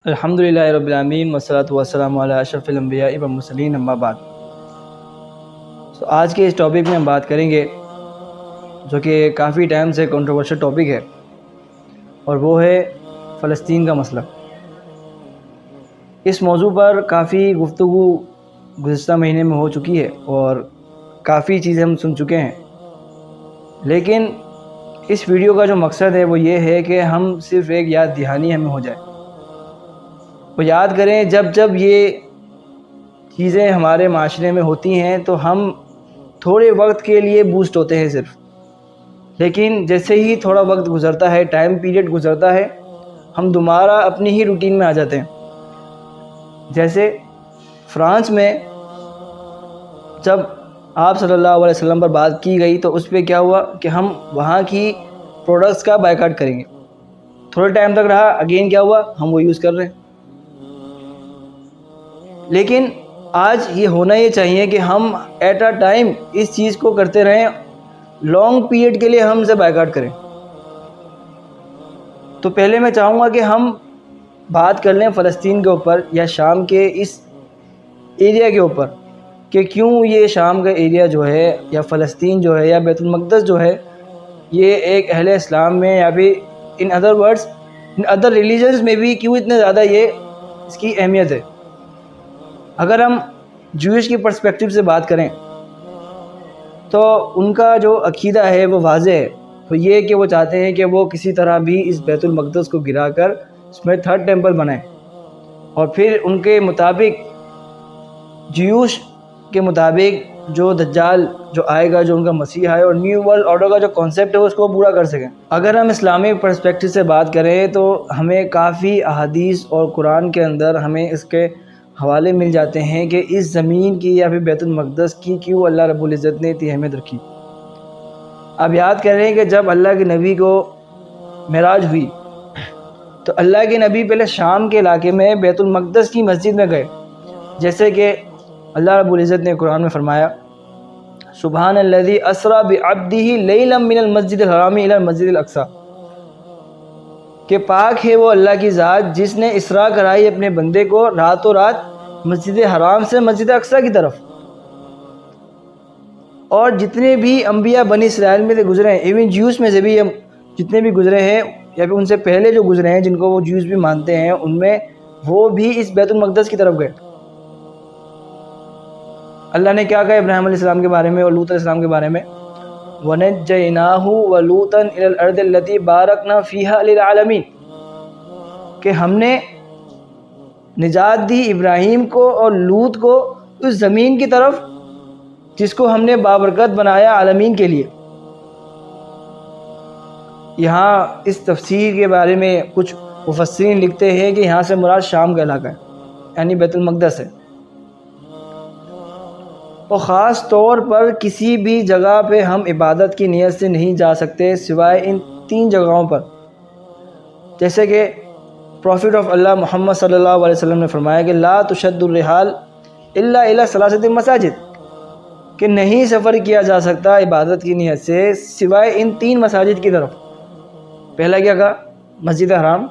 الحمدللہ رب العالمین والصلاۃ والسلام علی اشرف الانبیاء والمرسلین اما بعد۔ آج کے اس ٹاپک میں ہم بات کریں گے جو کہ کافی ٹائم سے کنٹروورشل ٹاپک ہے، اور وہ ہے فلسطین کا مسئلہ۔ اس موضوع پر کافی گفتگو گزشتہ مہینے میں ہو چکی ہے اور کافی چیزیں ہم سن چکے ہیں، لیکن اس ویڈیو کا جو مقصد ہے وہ یہ ہے کہ ہم صرف ایک یاد دہانی ہمیں ہو جائے، وہ یاد کریں جب جب یہ چیزیں ہمارے معاشرے میں ہوتی ہیں تو ہم تھوڑے وقت کے لیے بوسٹ ہوتے ہیں صرف، لیکن جیسے ہی تھوڑا وقت گزرتا ہے، ٹائم پیریڈ گزرتا ہے، ہم دوبارہ اپنی ہی روٹین میں آ جاتے ہیں۔ جیسے فرانس میں جب آپ صلی اللہ علیہ وسلم پر بات کی گئی تو اس پہ کیا ہوا کہ ہم وہاں کی پروڈکٹس کا بائیکاٹ کریں گے، تھوڑے ٹائم تک رہا، اگین کیا ہوا، ہم وہ یوز کر رہے ہیں۔ لیکن آج یہ ہونا یہ چاہیے کہ ہم ایٹ اے ٹائم اس چیز کو کرتے رہیں، لانگ پیریڈ کے لیے ہم سے بائیکاٹ کریں۔ تو پہلے میں چاہوں گا کہ ہم بات کر لیں فلسطین کے اوپر یا شام کے اس ایریا کے اوپر، کہ کیوں یہ شام کا ایریا جو ہے یا فلسطین جو ہے یا بیت المقدس جو ہے، یہ ایک اہل اسلام میں یا بھی in other words in other religions میں بھی کیوں اتنے زیادہ یہ اس کی اہمیت ہے۔ اگر ہم جوئش کی پرسپیکٹیو سے بات کریں تو ان کا جو عقیدہ ہے وہ واضح ہے، تو یہ کہ وہ چاہتے ہیں کہ وہ کسی طرح بھی اس بیت المقدس کو گرا کر اس میں تھرڈ ٹیمپل بنائیں، اور پھر ان کے مطابق جیوش کے مطابق جو دجال جو آئے گا، جو ان کا مسیح ہے، اور نیو ورلڈ آرڈر کا جو کانسیپٹ ہے اس کو پورا کر سکیں۔ اگر ہم اسلامی پرسپیکٹیو سے بات کریں تو ہمیں کافی احادیث اور قرآن کے اندر ہمیں اس کے حوالے مل جاتے ہیں کہ اس زمین کی یا پھر بیت المقدس کی کیوں اللہ رب العزت نے اتنی اہمیت رکھی۔ اب یاد کریں کہ جب اللہ کے نبی کو معراج ہوئی تو اللہ کے نبی پہلے شام کے علاقے میں بیت المقدس کی مسجد میں گئے، جیسے کہ اللہ رب العزت نے قرآن میں فرمایا سبحان الذی اسری بعبدہ لیلا من المسجد الحرام الی المسجد الاقصی، کہ پاک ہے وہ اللہ کی ذات جس نے اسراء کرائی اپنے بندے کو راتوں رات مسجد حرام سے مسجد اقصی کی طرف۔ اور جتنے بھی انبیاء بنی اسرائیل میں سے گزرے ہیں، ایون جیوز میں سے بھی ہم جتنے بھی گزرے ہیں یا پھر ان سے پہلے جو گزرے ہیں جن کو وہ جیوز بھی مانتے ہیں، ان میں وہ بھی اس بیت المقدس کی طرف گئے۔ اللہ نے کیا کہا ابراہیم علیہ السلام کے بارے میں اور لوط علیہ السلام کے بارے میں، وَنَجَّيْنَاهُ وَلُوطًا إِلَى الْأَرْضِ الَّتِي بَارَكْنَا فِيهَا لِلْعَالَمِينَ، کہ ہم نے نجات دی ابراہیم کو اور لوط کو اس زمین کی طرف جس کو ہم نے بابرکت بنایا عالمین کے لیے۔ یہاں اس تفسیر کے بارے میں کچھ مفسرین لکھتے ہیں کہ یہاں سے مراد شام کا علاقہ ہے، یعنی بیت المقدس ہے، اور خاص طور پر کسی بھی جگہ پہ ہم عبادت کی نیت سے نہیں جا سکتے سوائے ان 3 جگہوں پر، جیسے کہ پروفٹ آف اللہ محمد صلی اللہ علیہ وسلم نے فرمایا کہ لا تشد الرحال الا الی 3 مساجد، کہ نہیں سفر کیا جا سکتا عبادت کی نیت سے سوائے ان 3 مساجد کی طرف۔ پہلا کیا کہا؟ مسجد حرام،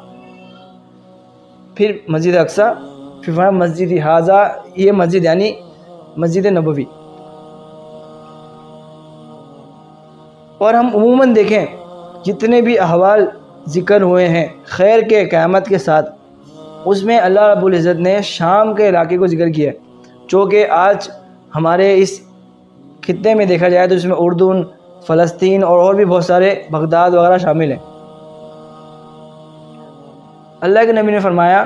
پھر مسجد اقصی، پھر فرمایا مسجد ھذا، یہ مسجد یعنی مسجد نبوی۔ اور ہم عموماً دیکھیں جتنے بھی احوال ذکر ہوئے ہیں خیر کے قیامت کے ساتھ، اس میں اللہ رب العزت نے شام کے علاقے کو ذکر کیا ہے، جو کہ آج ہمارے اس خطے میں دیکھا جائے تو اس میں اردن، فلسطین اور بھی بہت سارے بغداد وغیرہ شامل ہیں۔ اللہ کے نبی نے فرمایا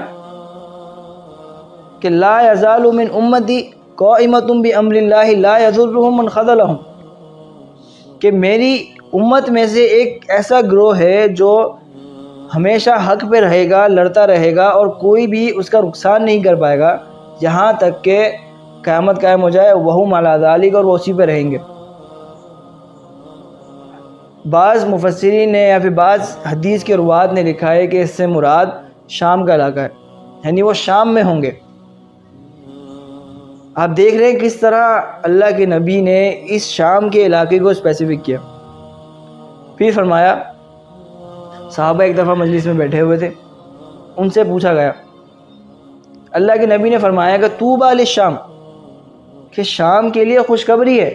کہ لا یزال من امتی قائمۃ بامر اللہ لا یضرهم من خذلهم، کہ میری امت میں سے ایک ایسا گروہ ہے جو ہمیشہ حق پہ رہے گا، لڑتا رہے گا، اور کوئی بھی اس کا نقصان نہیں کر پائے گا یہاں تک کہ قیامت قائم ہو جائے، وہم علی ذالک، اور وہ اسی پہ رہیں گے۔ بعض مفسرین نے یا پھر بعض حدیث کے روات نے لکھا ہے کہ اس سے مراد شام کا علاقہ ہے، یعنی وہ شام میں ہوں گے۔ آپ دیکھ رہے ہیں کس طرح اللہ کے نبی نے اس شام کے علاقے کو اسپیسیفک کیا۔ پھر فرمایا صحابہ ایک دفعہ مجلس میں بیٹھے ہوئے تھے، ان سے پوچھا گیا اللہ کے نبی نے فرمایا کہ طوبیٰ للشام، کہ شام کے لیے خوشخبری ہے۔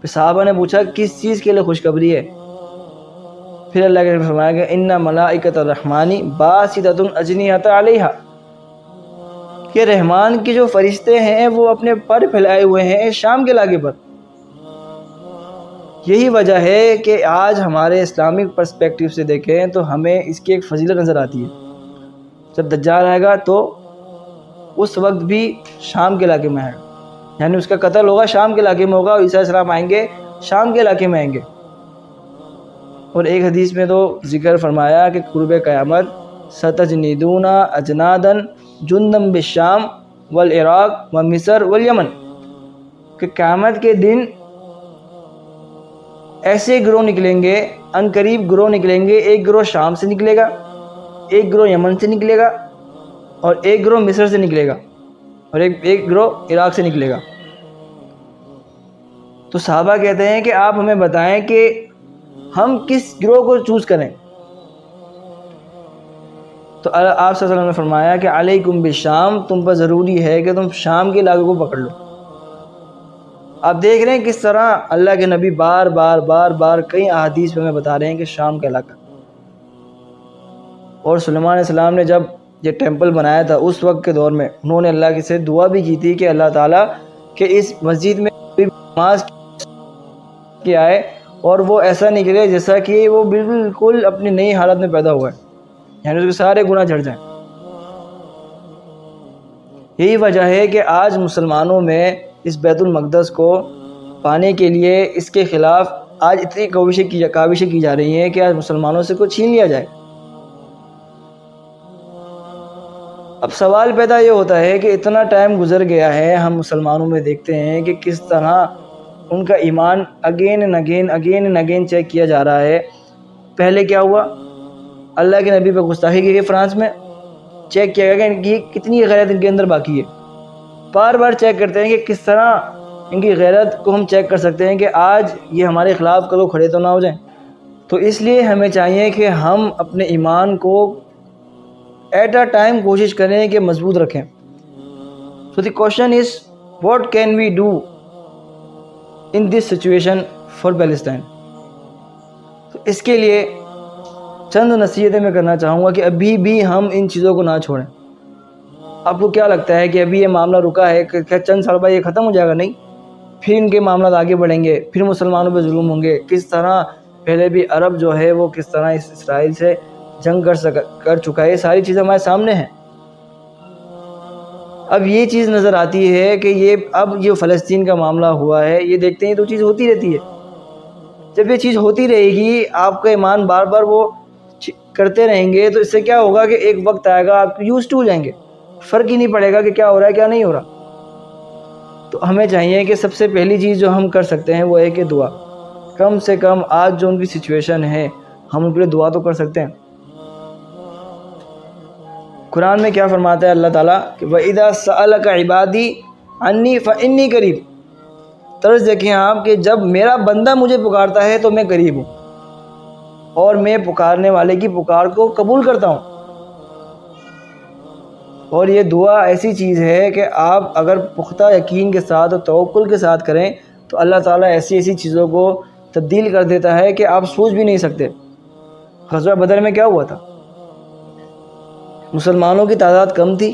پھر صحابہ نے پوچھا کس چیز کے لیے خوشخبری ہے؟ پھر اللہ کے نبی نے فرمایا کہ ان ملائکۃ الرحمن باسطۃ اجنحۃ علیہا، کہ رحمان کے جو فرشتے ہیں وہ اپنے پر پھیلائے ہوئے ہیں شام کے علاقے پر۔ یہی وجہ ہے کہ آج ہمارے اسلامک پرسپیکٹیو سے دیکھیں تو ہمیں اس کی ایک فضیلت نظر آتی ہے۔ جب دجال آئے گا تو اس وقت بھی شام کے علاقے میں آئے گا، یعنی اس کا قتل ہوگا شام کے علاقے میں ہوگا، اور عیسیٰ علیہ السلام آئیں گے شام کے علاقے میں آئیں گے۔ اور ایک حدیث میں تو ذکر فرمایا کہ قرب قیامت ستجندون اجنادا جندم بالشام والعراق ومصر والیمن، کہ قیامت کے دن ایسے گروہ نکلیں گے، ان قریب گروہ نکلیں گے، ایک گروہ شام سے نکلے گا، ایک گروہ یمن سے نکلے گا، اور ایک گروہ مصر سے نکلے گا، اور ایک گروہ عراق سے نکلے گا۔ تو صحابہ کہتے ہیں کہ آپ ہمیں بتائیں کہ ہم کس گروہ کو چوز کریں؟ تو آپ صلی اللہ علیہ وسلم نے فرمایا کہ علیکم بالشام، تم پر ضروری ہے کہ تم شام کے علاقے کو پکڑ لو۔ آپ دیکھ رہے ہیں کس طرح اللہ کے نبی بار بار کئی احادیث میں ہمیں بتا رہے ہیں کہ شام کا علاقہ۔ اور سلیمان علیہ السلام نے جب یہ ٹیمپل بنایا تھا اس وقت کے دور میں انہوں نے اللہ سے دعا بھی کی تھی کہ اللہ تعالیٰ کہ اس مسجد میں نماز کی آئے اور وہ ایسا نکلے جیسا کہ وہ بالکل اپنی نئی حالت میں پیدا ہوا ہے، یعنی اس کے سارے گناہ جھڑ جائیں۔ یہی وجہ ہے کہ آج مسلمانوں میں اس بیت المقدس کو پانے کے لیے اس کے خلاف آج اتنی کاوشیں کی جا رہی ہیں کہ آج مسلمانوں سے کوئی چھین لیا جائے۔ اب سوال پیدا یہ ہوتا ہے کہ اتنا ٹائم گزر گیا ہے، ہم مسلمانوں میں دیکھتے ہیں کہ کس طرح ان کا ایمان اگین اینڈ اگین چیک کیا جا رہا ہے۔ پہلے کیا ہوا؟ اللہ کے نبی پہ گستاخی کی گئی، فرانس میں چیک کیا گیا کہ ان کی کتنی غیرت ان کے اندر باقی ہے۔ بار بار چیک کرتے ہیں کہ کس طرح ان کی غیرت کو ہم چیک کر سکتے ہیں کہ آج یہ ہمارے خلاف کدو کھڑے تو نہ ہو جائیں۔ تو اس لیے ہمیں چاہیے کہ ہم اپنے ایمان کو ایٹ اے ٹائم کوشش کریں کہ مضبوط رکھیں۔ So the question is, what can we do in this situation for Palestine؟ تو اس کے لیے چند نصیحتیں میں کرنا چاہوں گا کہ ابھی بھی ہم ان چیزوں کو نہ چھوڑیں۔ آپ کو کیا لگتا ہے کہ ابھی یہ معاملہ رکا ہے کہ کیا چند سال بعد یہ ختم ہو جائے گا؟ نہیں، پھر ان کے معاملات آگے بڑھیں گے، پھر مسلمانوں پہ ظلم ہوں گے۔ کس طرح پہلے بھی عرب جو ہے وہ کس طرح اسرائیل سے جنگ کر چکا ہے، یہ ساری چیزیں ہمارے سامنے ہیں۔ اب یہ چیز نظر آتی ہے کہ اب یہ فلسطین کا معاملہ ہوا ہے، یہ دیکھتے ہیں تو چیز ہوتی رہتی ہے۔ جب یہ چیز ہوتی رہے گی، آپ کا ایمان بار بار وہ کرتے رہیں گے تو اس سے کیا ہوگا کہ ایک وقت آئے گا آپ یوز ٹو ہو جائیں گے، فرق ہی نہیں پڑے گا کہ کیا ہو رہا ہے کیا نہیں ہو رہا۔ تو ہمیں چاہیے کہ سب سے پہلی چیز جو ہم کر سکتے ہیں وہ ہے کہ دعا، کم سے کم آج جو ان کی سچویشن ہے ہم ان کے لیے دعا تو کر سکتے ہیں۔ قرآن میں کیا فرماتا ہے اللہ تعالیٰ کہ وَإِذَا سَأَلَكَ عِبَادِي عَنِّي فَإِنِّي قَرِيبٌ، طرز دیکھیں آپ کہ جب میرا بندہ مجھے پکارتا ہے تو میں قریب ہوں، اور میں پکارنے والے کی پکار کو قبول کرتا ہوں۔ اور یہ دعا ایسی چیز ہے کہ آپ اگر پختہ یقین کے ساتھ اور توکل کے ساتھ کریں تو اللہ تعالیٰ ایسی چیزوں کو تبدیل کر دیتا ہے کہ آپ سوچ بھی نہیں سکتے۔ غزوہ بدر میں کیا ہوا تھا؟ مسلمانوں کی تعداد کم تھی،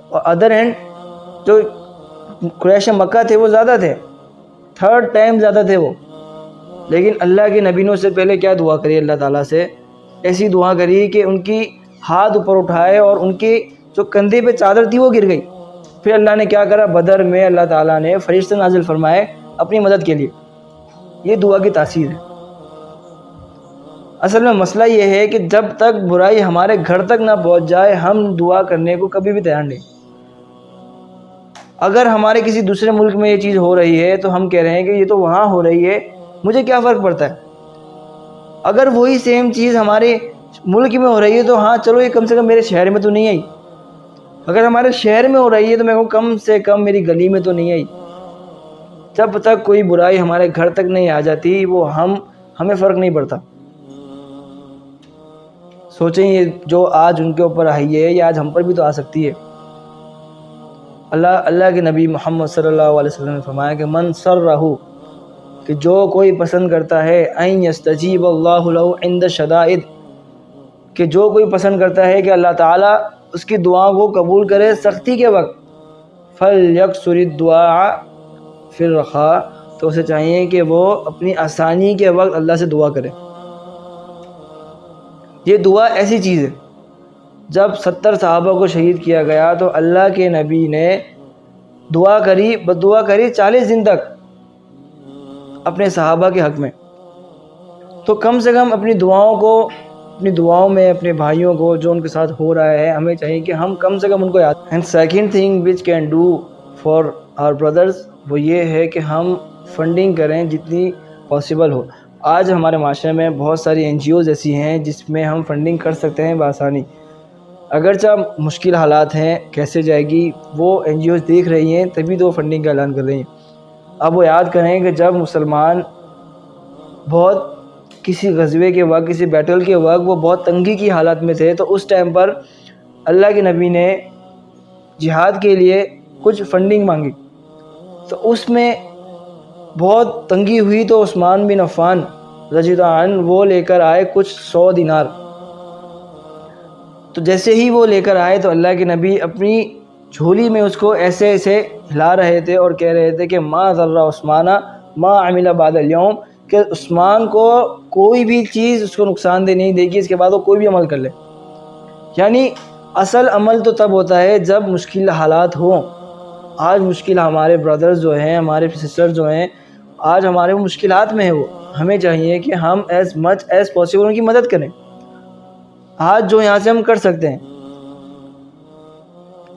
اور ادر اینڈ جو قریش مکہ تھے وہ زیادہ تھے، 3rd ٹائم زیادہ تھے وہ، لیکن اللہ کے نبی نے اس سے پہلے کیا دعا کری؟ اللہ تعالیٰ سے ایسی دعا کری کہ ان کی ہاتھ اوپر اٹھائے اور ان کی جو کندھے پہ چادر تھی وہ گر گئی۔ پھر اللہ نے کیا کرا؟ بدر میں اللہ تعالیٰ نے فرشتے نازل فرمائے اپنی مدد کے لیے۔ یہ دعا کی تاثیر ہے۔ اصل میں مسئلہ یہ ہے کہ جب تک برائی ہمارے گھر تک نہ پہنچ جائے ہم دعا کرنے کو کبھی بھی تیار نہیں۔ اگر ہمارے کسی دوسرے ملک میں یہ چیز ہو رہی ہے تو ہم کہہ رہے ہیں کہ یہ تو وہاں ہو رہی ہے، مجھے کیا فرق پڑتا ہے؟ اگر وہی سیم چیز ہمارے ملک میں ہو رہی ہے تو ہاں چلو یہ کم سے کم میرے شہر میں تو نہیں آئی۔ اگر ہمارے شہر میں ہو رہی ہے تو میں کہوں کم سے کم میری گلی میں تو نہیں آئی۔ جب تک کوئی برائی ہمارے گھر تک نہیں آ جاتی وہ ہمیں فرق نہیں پڑتا۔ سوچیں یہ جو آج ان کے اوپر آئی ہے یہ آج ہم پر بھی تو آ سکتی ہے۔ اللہ کے نبی محمد صلی اللہ علیہ وسلم نے فرمایا کہ من سرہ، کہ جو کوئی پسند کرتا ہے ان یستجیب اللہ لہ عند الشدائد، کہ جو کوئی پسند کرتا ہے کہ اللہ تعالیٰ اس کی دعاؤں کو قبول کرے سختی کے وقت، فلیکثر الدعاء فی الرخاء، تو اسے چاہیے کہ وہ اپنی آسانی کے وقت اللہ سے دعا کرے۔ یہ دعا ایسی چیز ہے، جب 70 صحابہ کو شہید کیا گیا تو اللہ کے نبی نے دعا کری، بدعا کری 40 دن تک اپنے صحابہ کے حق میں۔ تو کم سے کم اپنی دعاؤں میں اپنے بھائیوں کو جو ان کے ساتھ ہو رہا ہے ہمیں چاہیے کہ ہم کم سے کم ان کو یاد۔ And second thing which can do for our brothers, وہ یہ ہے کہ ہم فنڈنگ کریں جتنی پاسبل ہو۔ آج ہمارے معاشرے میں بہت ساری NGOs ایسی ہیں جس میں ہم فنڈنگ کر سکتے ہیں بآسانی، اگرچہ مشکل حالات ہیں، کیسے جائے گی وہ NGOs دیکھ رہی ہیں تبھی تو فنڈنگ کا اعلان کر رہی ہیں۔ اب وہ یاد کریں کہ جب مسلمان بہت کسی غزوے کے وقت، کسی بیٹل کے وقت وہ بہت تنگی کی حالت میں تھے، تو اس ٹائم پر اللہ کے نبی نے جہاد کے لیے کچھ فنڈنگ مانگی، تو اس میں بہت تنگی ہوئی تو عثمان بن عفان رضی اللہ عنہ وہ لے کر آئے کچھ 100 دینار۔ تو جیسے ہی وہ لے کر آئے تو اللہ کے نبی اپنی جھولی میں اس کو ایسے ایسے ہلا رہے تھے اور کہہ رہے تھے کہ ما ضر عثمان ما عمل بعد اليوم، کہ عثمان کو کوئی بھی چیز اس کو نقصان دہ نہیں دے گی، اس کے بعد وہ کوئی بھی عمل کر لے۔ یعنی اصل عمل تو تب ہوتا ہے جب مشکل حالات ہوں۔ آج مشکل ہمارے بردرز جو ہیں، ہمارے سسٹر جو ہیں، آج ہمارے مشکلات میں ہیں، وہ ہمیں چاہیے کہ ہم as much as possible in کی مدد کریں آج جو یہاں سے ہم کر سکتے ہیں۔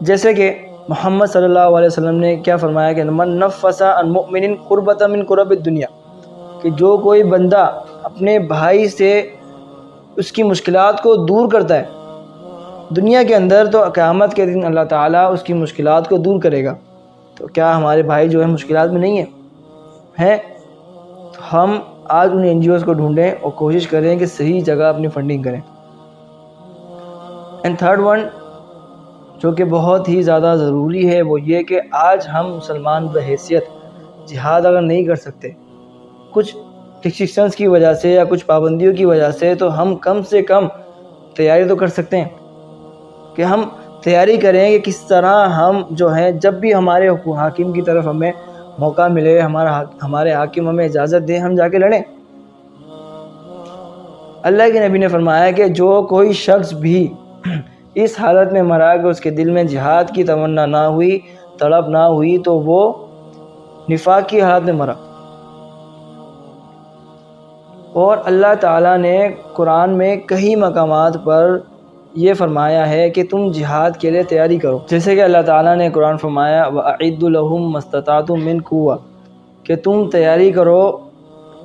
جیسے کہ محمد صلی اللہ علیہ وسلم نے کیا فرمایا کہ من نفس عن مؤمن قربۃ من قرب الدنیا، کہ جو کوئی بندہ اپنے بھائی سے اس کی مشکلات کو دور کرتا ہے دنیا کے اندر، تو قیامت کے دن اللہ تعالیٰ اس کی مشکلات کو دور کرے گا۔ تو کیا ہمارے بھائی جو ہے مشکلات میں نہیں ہیں؟ تو ہم آج ان NGOs کو ڈھونڈیں اور کوشش کریں کہ صحیح جگہ اپنی فنڈنگ کریں۔ اینڈ تھرڈ ون جو کہ بہت ہی زیادہ ضروری ہے وہ یہ کہ آج ہم مسلمان بحیثیت جہاد اگر نہیں کر سکتے کچھ ریسٹرکشنز کی وجہ سے یا کچھ پابندیوں کی وجہ سے، تو ہم کم سے کم تیاری تو کر سکتے ہیں کہ ہم تیاری کریں کہ کس طرح ہم جو ہیں جب بھی ہمارے حاکم کی طرف ہمیں موقع ملے، ہمارے حاکم ہمیں اجازت دیں، ہم جا کے لڑیں۔ اللہ کے نبی نے فرمایا کہ جو کوئی شخص بھی اس حالت میں مرا کہ اس کے دل میں جہاد کی تمنا نہ ہوئی، طلب نہ ہوئی، تو وہ نفاق کی حالت میں مرا۔ اور اللہ تعالیٰ نے قرآن میں کئی مقامات پر یہ فرمایا ہے کہ تم جہاد کے لیے تیاری کرو، جیسے کہ اللہ تعالیٰ نے قرآن فرمایا وَأَعِدُّوا لَهُم مَّا اسْتَطَعْتُم مِّن قُوَّةٍ، کہ تم تیاری کرو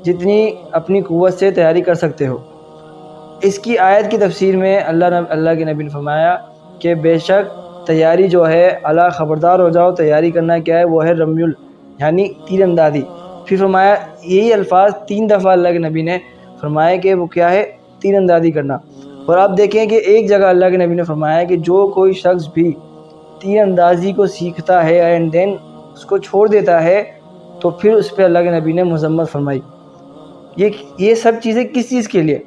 جتنی اپنی قوت سے تیاری کر سکتے ہو۔ اس کی آیت کی تفسیر میں اللہ کے نبی نے فرمایا کہ بے شک تیاری جو ہے، اللہ خبردار ہو جاؤ، تیاری کرنا کیا ہے، وہ ہے یعنی تیر اندازی۔ پھر فرمایا یہی الفاظ 3 دفعہ اللہ کے نبی نے فرمایا کہ وہ کیا ہے، تیر اندازی کرنا۔ اور آپ دیکھیں کہ ایک جگہ اللہ کے نبی نے فرمایا کہ جو کوئی شخص بھی تیر اندازی کو سیکھتا ہے اینڈ دین اس کو چھوڑ دیتا ہے تو پھر اس پہ اللہ کے نبی نے مذمت فرمائی۔ یہ سب چیزیں کس چیز کے لیے؟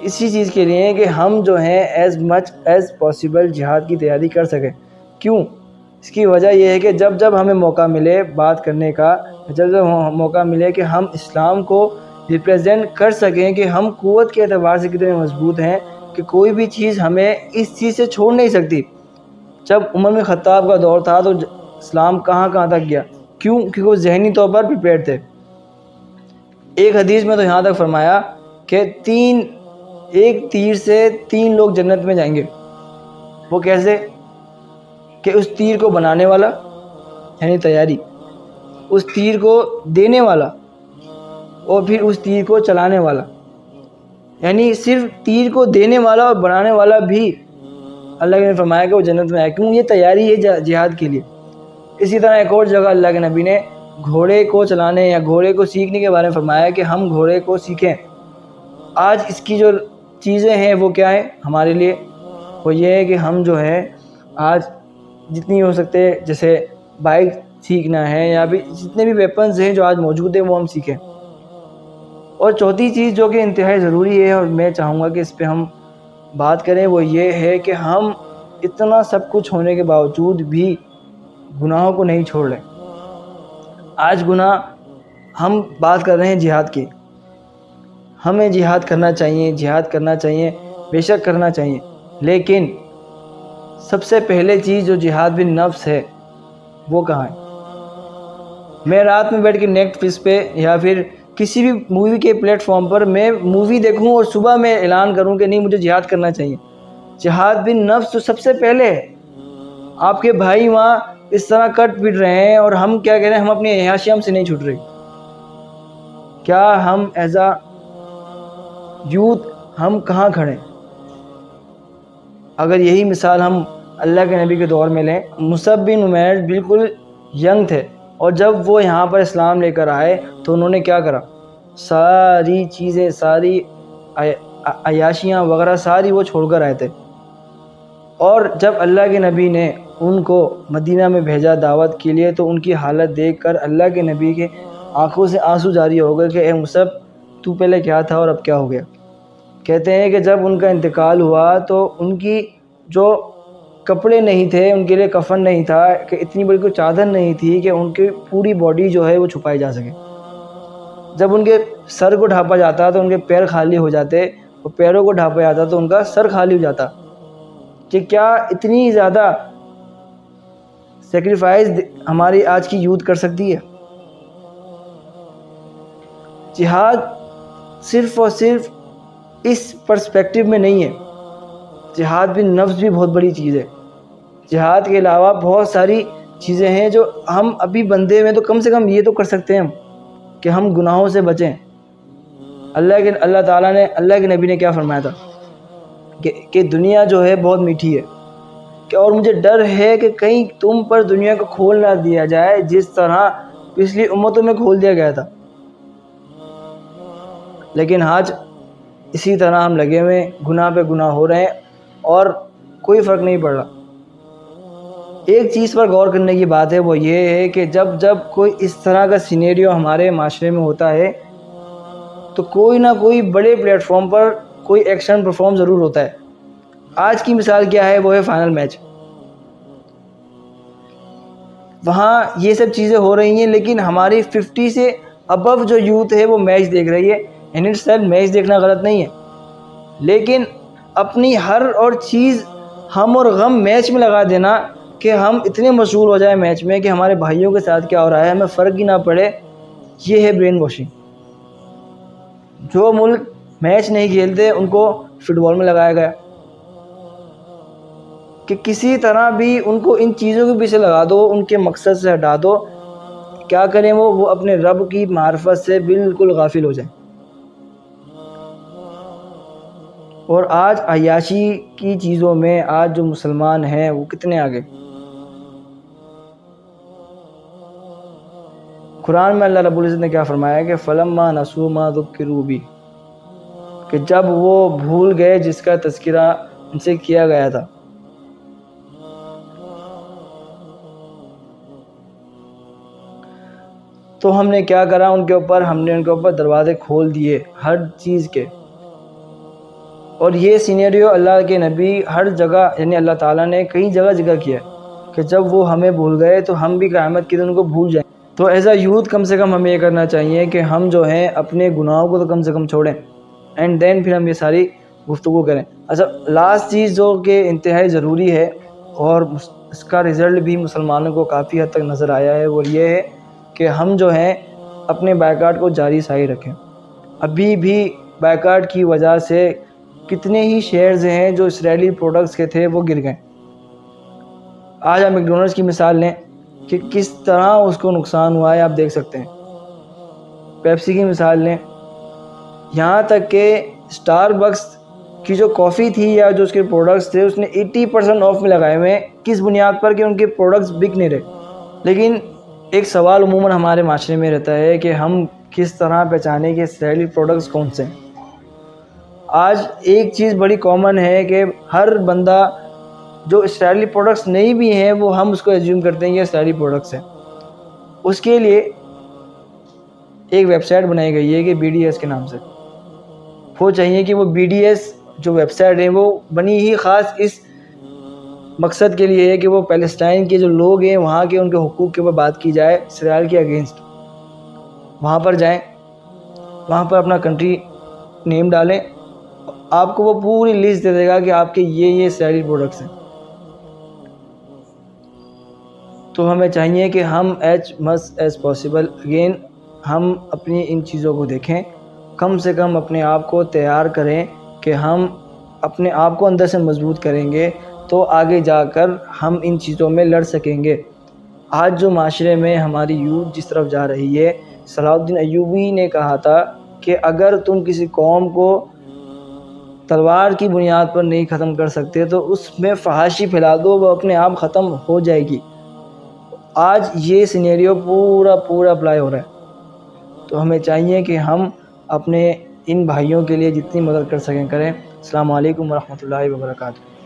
اسی چیز کے لیے کہ ہم جو ہیں ایز مچ ایز پاسبل جہاد کی تیاری کر سکیں۔ کیوں؟ اس کی وجہ یہ ہے کہ جب ہمیں موقع ملے بات کرنے کا، جب موقع ملے کہ ہم اسلام کو ریپریزنٹ کر سکیں کہ ہم قوت کے اعتبار سے کتنے مضبوط ہیں کہ کوئی بھی چیز ہمیں اس چیز سے چھوڑ نہیں سکتی۔ جب عمر بن خطاب کا دور تھا تو اسلام کہاں تک گیا، کیوں؟ کیونکہ وہ ذہنی طور پر پریپیئرڈ تھے۔ ایک حدیث میں تو یہاں تک فرمایا کہ ایک تیر سے 3 لوگ جنت میں جائیں گے۔ وہ کیسے؟ کہ اس تیر کو بنانے والا یعنی تیاری، اس تیر کو دینے والا، اور پھر اس تیر کو چلانے والا، یعنی صرف تیر کو دینے والا اور بنانے والا بھی اللہ نے فرمایا کہ وہ جنت میں آئے۔ کیوں؟ یہ تیاری ہے جہاد کے لیے۔ اسی طرح ایک اور جگہ اللہ کے نبی نے گھوڑے کو چلانے یا گھوڑے کو سیکھنے کے بارے میں فرمایا کہ ہم گھوڑے کو سیکھیں۔ آج اس کی جو چیزیں ہیں وہ کیا ہیں ہمارے لیے؟ وہ یہ ہے کہ ہم جو ہے آج جتنی ہو سکتے جیسے بائک سیکھنا ہے یا بھی جتنے بھی ویپنز ہیں جو آج موجود ہیں وہ ہم سیکھیں۔ اور چوتھی چیز جو کہ انتہائی ضروری ہے اور میں چاہوں گا کہ اس پہ ہم بات کریں وہ یہ ہے کہ ہم اتنا سب کچھ ہونے کے باوجود بھی گناہوں کو نہیں چھوڑ رہے۔ آج گناہ، ہم بات کر رہے ہیں جہاد کی، ہمیں جہاد کرنا چاہیے، جہاد کرنا چاہیے، بے شک کرنا چاہیے، لیکن سب سے پہلے چیز جو جہاد بن نفس ہے وہ کہاں ہے؟ میں رات میں بیٹھ کے نیٹ فلکس پہ یا پھر کسی بھی مووی کے پلیٹ فارم پر میں مووی دیکھوں اور صبح میں اعلان کروں کہ نہیں مجھے جہاد کرنا چاہیے۔ جہاد بن نفس تو سب سے پہلے ہے۔ آپ کے بھائی وہاں اس طرح کٹ پٹ رہے ہیں اور ہم کیا کہہ رہے ہیں، ہم اپنی عیاشی ہم سے نہیں چھوٹ رہی۔ کیا ہم ایز اے یوتھ ہم کہاں کھڑے؟ اگر یہی مثال ہم اللہ کے نبی کے دور میں لیں، مصعب بن عمیر بالکل ینگ تھے، اور جب وہ یہاں پر اسلام لے کر آئے تو انہوں نے کیا کرا؟ ساری چیزیں، ساری عیاشیاں وغیرہ ساری وہ چھوڑ کر آئے تھے۔ اور جب اللہ کے نبی نے ان کو مدینہ میں بھیجا دعوت کے لیے تو ان کی حالت دیکھ کر اللہ کے نبی کے آنکھوں سے آنسو جاری ہو گئے کہ اے مصعب تو پہلے کیا تھا اور اب کیا ہو گیا؟ کہتے ہیں کہ جب ان کا انتقال ہوا تو ان کی جو کپڑے نہیں تھے، ان کے لیے کفن نہیں تھا، کہ اتنی بڑی کوئی چادر نہیں تھی کہ ان کی پوری باڈی جو ہے وہ چھپائی جا سکے۔ جب ان کے سر کو ڈھانپا جاتا تو ان کے پیر خالی ہو جاتے، اور پیروں کو ڈھانپا جاتا تو ان کا سر خالی ہو جاتا۔ کہ کیا اتنی زیادہ سیکریفائز ہماری آج کی یوتھ کر سکتی ہے؟ جہاد صرف اور صرف اس پرسپیکٹیو میں نہیں ہے، جہاد بن نفس بھی بہت بڑی چیز ہے۔ جہاد کے علاوہ بہت ساری چیزیں ہیں جو ہم ابھی بندے میں تو کم سے کم یہ تو کر سکتے ہیں ہم کہ ہم گناہوں سے بچیں۔ اللہ تعالیٰ نے، اللہ کے نبی نے کیا فرمایا تھا کہ دنیا جو ہے بہت میٹھی ہے، کہ اور مجھے ڈر ہے کہ کہیں تم پر دنیا کو کھول نہ دیا جائے جس طرح پچھلی امتوں میں کھول دیا گیا تھا۔ لیکن آج اسی طرح ہم لگے ہوئے، گناہ پہ گناہ ہو رہے ہیں اور کوئی فرق نہیں پڑ رہا۔ ایک چیز پر غور کرنے کی بات ہے، وہ یہ ہے کہ جب کوئی اس طرح کا سینیریو ہمارے معاشرے میں ہوتا ہے تو کوئی نہ کوئی بڑے پلیٹ فارم پر کوئی ایکشن پرفارم ضرور ہوتا ہے۔ آج کی مثال کیا ہے؟ وہ ہے فائنل میچ۔ وہاں یہ سب چیزیں ہو رہی ہیں، لیکن ہماری 50 سے ابو جو یوتھ ہے وہ میچ دیکھ رہی ہے۔ ان اٹ سیلف میچ دیکھنا غلط نہیں ہے، لیکن اپنی ہر اور چیز ہم اور غم میچ میں لگا دینا کہ ہم اتنے مشغول ہو جائیں میچ میں کہ ہمارے بھائیوں کے ساتھ کیا ہو رہا ہے ہمیں فرق ہی نہ پڑے، یہ ہے برین واشنگ۔ جو ملک میچ نہیں کھیلتے ان کو فٹ بال میں لگایا گیا کہ کسی طرح بھی ان کو ان چیزوں کے پیچھے لگا دو، ان کے مقصد سے ہٹا دو۔ کیا کریں وہ اپنے رب کی معرفت سے بالکل غافل ہو جائیں۔ اور آج عیاشی کی چیزوں میں آج جو مسلمان ہیں وہ کتنے آگے۔ قرآن میں اللہ رب العزت نے کیا فرمایا کہ فَلَمَّا نَسُوا مَا ذُكِّرُوا بِهِ، کہ جب وہ بھول گئے جس کا تذکرہ ان سے کیا گیا تھا۔ تو ہم نے کیا کرا ان کے اوپر؟ ہم نے ان کے اوپر دروازے کھول دیے ہر چیز کے۔ اور یہ سینیریو اللہ کے نبی ہر جگہ، یعنی اللہ تعالیٰ نے کئی جگہ ذکر کیا کہ جب وہ ہمیں بھول گئے تو ہم بھی قیامت کے دن ان کو بھول جائیں۔ تو ایز اے یوتھ کم سے کم ہمیں یہ کرنا چاہیے کہ ہم جو ہیں اپنے گناہوں کو تو کم سے کم چھوڑیں، اینڈ دین پھر ہم یہ ساری گفتگو کریں۔ اچھا، لاسٹ چیز جو کہ انتہائی ضروری ہے اور اس کا رزلٹ بھی مسلمانوں کو کافی حد تک نظر آیا ہے، وہ یہ ہے کہ ہم جو ہیں اپنے بائیکاٹ کو جاری ساری رکھیں۔ ابھی بھی بائیکاٹ کی وجہ سے کتنے ہی شیئرز ہیں جو اسرائیلی پروڈکٹس کے تھے وہ گر گئے۔ آج آپ میکڈونلڈس کی مثال لیں کہ کس طرح اس کو نقصان ہوا ہے، آپ دیکھ سکتے ہیں۔ پیپسی کی مثال لیں، یہاں تک کہ اسٹار بکس کی جو کافی تھی یا جو اس کے پروڈکٹس تھے اس نے 80% آف میں لگائے ہوئے ہیں۔ کس بنیاد پر؟ کہ ان کے پروڈکٹس بک نہیں رہے۔ لیکن ایک سوال عموماً ہمارے معاشرے میں رہتا ہے کہ ہم کس طرح پہچانیں کہ اسرائیلی پروڈکٹس کون سے ہیں۔ آج ایک چیز بڑی کامن ہے کہ ہر بندہ جو اسرائیلی پروڈکٹس نہیں بھی ہیں وہ ہم اس کو ایزیوم کرتے ہیں یہ اسرائیلی پروڈکٹس ہیں. اس کے لیے ایک ویب سائٹ بنائی گئی ہے کہ BDS کے نام سے. وہ چاہیے کہ وہ BDS جو ویب سائٹ ہے وہ بنی ہی خاص اس مقصد کے لیے ہے کہ وہ پیلسٹائن کے جو لوگ ہیں وہاں کے ان کے حقوق کے اوپر بات کی جائے اسرائیل کے اگینسٹ. وہاں پر جائیں, وہاں پر اپنا کنٹری نیم ڈالیں, آپ کو وہ پوری لسٹ دے دے گا کہ آپ کے یہ اسرائیلی پروڈکٹس ہیں. تو ہمیں چاہیے کہ ہم as much as possible again ہم اپنی ان چیزوں کو دیکھیں, کم سے کم اپنے آپ کو تیار کریں کہ ہم اپنے آپ کو اندر سے مضبوط کریں گے تو آگے جا کر ہم ان چیزوں میں لڑ سکیں گے. آج جو معاشرے میں ہماری یوتھ جس طرف جا رہی ہے, صلاح الدین ایوبی نے کہا تھا کہ اگر تم کسی قوم کو تلوار کی بنیاد پر نہیں ختم کر سکتے تو اس میں فحاشی پھیلا دو, وہ اپنے آپ ختم ہو جائے گی. آج یہ سینیریو پورا اپلائی ہو رہا ہے. تو ہمیں چاہیے کہ ہم اپنے ان بھائیوں کے لیے جتنی مدد کر سکیں کریں. السلام علیکم ورحمۃ اللہ وبرکاتہ.